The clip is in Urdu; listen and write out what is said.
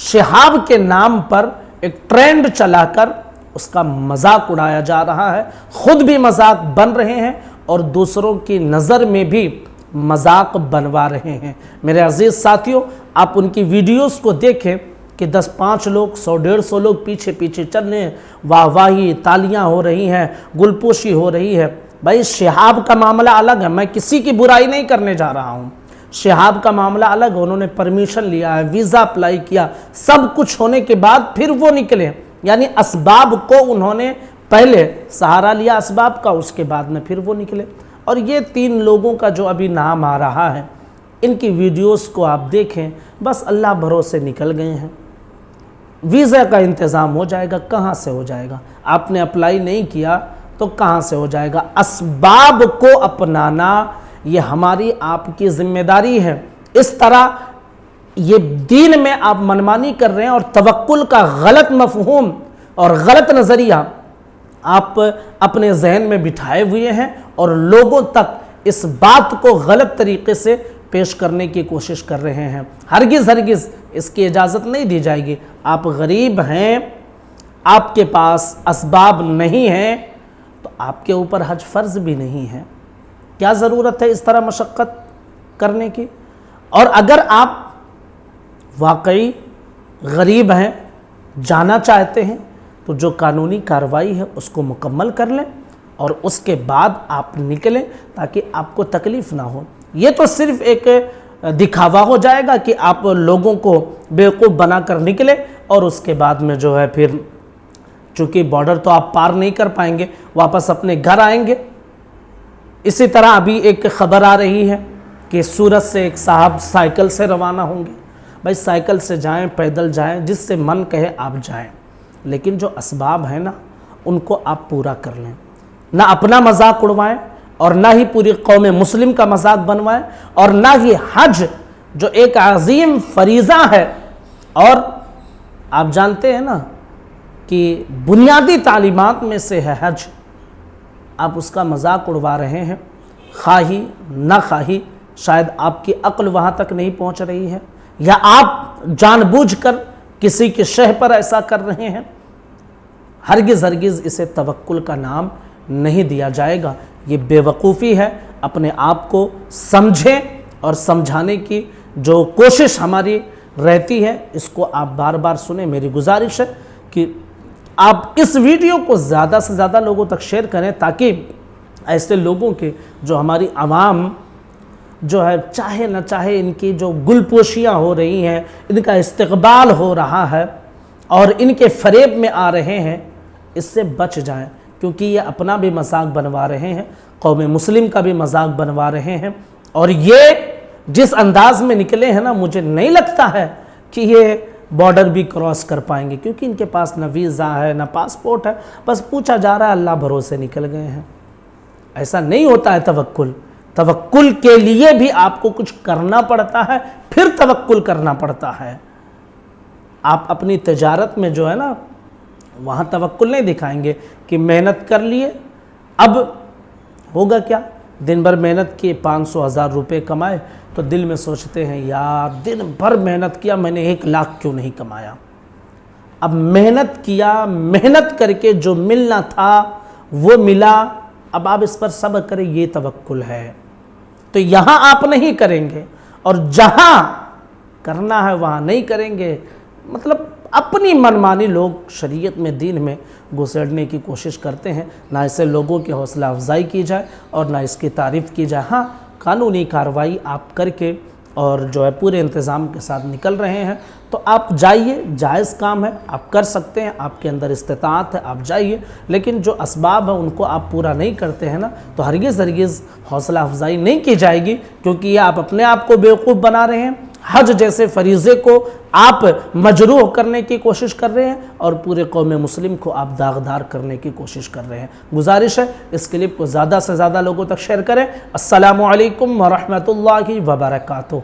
شہاب کے نام پر ایک ٹرینڈ چلا کر اس کا مذاق اڑایا جا رہا ہے، خود بھی مذاق بن رہے ہیں اور دوسروں کی نظر میں بھی مذاق بنوا رہے ہیں۔ میرے عزیز ساتھیوں، آپ ان کی ویڈیوز کو دیکھیں کہ 10-5 لوگ 100-150 لوگ پیچھے پیچھے چل رہے ہیں، واہ واہی، تالیاں ہو رہی ہیں، گلپوشی ہو رہی ہے۔ بھائی شہاب کا معاملہ الگ ہے، میں کسی کی برائی نہیں کرنے جا رہا ہوں، شہاب کا معاملہ الگ ہے، انہوں نے پرمیشن لیا ہے، ویزا اپلائی کیا، سب کچھ ہونے کے بعد پھر وہ نکلے، یعنی اسباب کو انہوں نے پہلے سہارا لیا اسباب کا، اس کے بعد میں پھر وہ نکلے۔ اور یہ 3 لوگوں کا جو ابھی نام آ رہا ہے، ان کی ویڈیوز کو آپ دیکھیں، بس اللہ بھروسے نکل گئے ہیں۔ ویزا کا انتظام ہو جائے گا، کہاں سے ہو جائے گا؟ آپ نے اپلائی نہیں کیا تو کہاں سے ہو جائے گا؟ اسباب کو اپنانا یہ ہماری آپ کی ذمہ داری ہے۔ اس طرح یہ دین میں آپ منمانی کر رہے ہیں اور توکل کا غلط مفہوم اور غلط نظریہ آپ اپنے ذہن میں بٹھائے ہوئے ہیں اور لوگوں تک اس بات کو غلط طریقے سے پیش کرنے کی کوشش کر رہے ہیں۔ ہرگز ہرگز اس کی اجازت نہیں دی جائے گی۔ آپ غریب ہیں، آپ کے پاس اسباب نہیں ہیں، تو آپ کے اوپر حج فرض بھی نہیں ہے۔ کیا ضرورت ہے اس طرح مشقت کرنے کی؟ اور اگر آپ واقعی غریب ہیں، جانا چاہتے ہیں، تو جو قانونی کارروائی ہے اس کو مکمل کر لیں اور اس کے بعد آپ نکلیں تاکہ آپ کو تکلیف نہ ہو۔ یہ تو صرف ایک دکھاوا ہو جائے گا کہ آپ لوگوں کو بیوقوف بنا کر نکلے اور اس کے بعد میں جو ہے پھر چونکہ بارڈر تو آپ پار نہیں کر پائیں گے، واپس اپنے گھر آئیں گے۔ اسی طرح ابھی ایک خبر آ رہی ہے کہ سورت سے ایک صاحب سائیکل سے روانہ ہوں گے۔ بھائی سائیکل سے جائیں، پیدل جائیں، جس سے من کہے آپ جائیں، لیکن جو اسباب ہیں نا ان کو آپ پورا کر لیں، نہ اپنا مذاق اڑوائیں اور نہ ہی پوری قوم مسلم کا مذاق بنوائیں، اور نہ ہی حج جو ایک عظیم فریضہ ہے، اور آپ جانتے ہیں نا کہ بنیادی تعلیمات میں سے ہے حج، آپ اس کا مذاق اڑوا رہے ہیں، خواہی نہ خواہی، شاید آپ کی عقل وہاں تک نہیں پہنچ رہی ہے، یا آپ جان بوجھ کر کسی کے شہ پر ایسا کر رہے ہیں۔ ہرگز ہرگز اسے توکل کا نام نہیں دیا جائے گا، یہ بے وقوفی ہے۔ اپنے آپ کو سمجھیں اور سمجھانے کی جو کوشش ہماری رہتی ہے اس کو آپ بار بار سنیں۔ میری گزارش ہے کہ آپ اس ویڈیو کو زیادہ سے زیادہ لوگوں تک شیئر کریں تاکہ ایسے لوگوں کے جو ہماری عوام جو ہے چاہے نہ چاہے ان کی جو گل پوشیاں ہو رہی ہیں، ان کا استقبال ہو رہا ہے اور ان کے فریب میں آ رہے ہیں، اس سے بچ جائیں، کیونکہ یہ اپنا بھی مذاق بنوا رہے ہیں، قوم مسلم کا بھی مذاق بنوا رہے ہیں، اور یہ جس انداز میں نکلے ہیں نا، مجھے نہیں لگتا ہے کہ یہ بارڈر بھی کراس کر پائیں گے، کیونکہ ان کے پاس نہ ویزا ہے نہ پاسپورٹ ہے، بس پوچھا جا رہا ہے، اللہ بھروسے نکل گئے ہیں۔ ایسا نہیں ہوتا ہے توکل۔ توکل کے لیے بھی آپ کو کچھ کرنا پڑتا ہے، پھر توکل کرنا پڑتا ہے۔ آپ اپنی تجارت میں جو ہے نا وہاں توکل نہیں دکھائیں گے کہ محنت کر لیے، اب ہوگا کیا؟ دن بھر محنت کی 500,000 روپے کمائے تو دل میں سوچتے ہیں یار دن بھر محنت کیا، میں نے 1 لاکھ کیوں نہیں کمایا؟ اب محنت کیا، محنت کر کے جو ملنا تھا وہ ملا، اب آپ اس پر صبر کریں، یہ توکل ہے۔ تو یہاں آپ نہیں کریں گے اور جہاں کرنا ہے وہاں نہیں کریں گے، مطلب اپنی منمانی لوگ شریعت میں، دین میں گھسیڑنے کی کوشش کرتے ہیں۔ نہ اسے لوگوں کی حوصلہ افزائی کی جائے اور نہ اس کی تعریف کی جائے۔ ہاں قانونی کارروائی آپ کر کے اور جو ہے پورے انتظام کے ساتھ نکل رہے ہیں تو آپ جائیے، جائز کام ہے، آپ کر سکتے ہیں، آپ کے اندر استطاعت ہے، آپ جائیے، لیکن جو اسباب ہیں ان کو آپ پورا نہیں کرتے ہیں نا تو ہرگز ہرگز حوصلہ افزائی نہیں کی جائے گی، کیونکہ یہ آپ اپنے آپ کو بیوقوف بنا رہے ہیں۔ حج جیسے فریضے کو آپ مجروح کرنے کی کوشش کر رہے ہیں اور پورے قوم مسلم کو آپ داغدار کرنے کی کوشش کر رہے ہیں۔ گزارش ہے اس کلپ کو زیادہ سے زیادہ لوگوں تک شیئر کریں۔ السلام علیکم ورحمۃ اللہ وبرکاتہ۔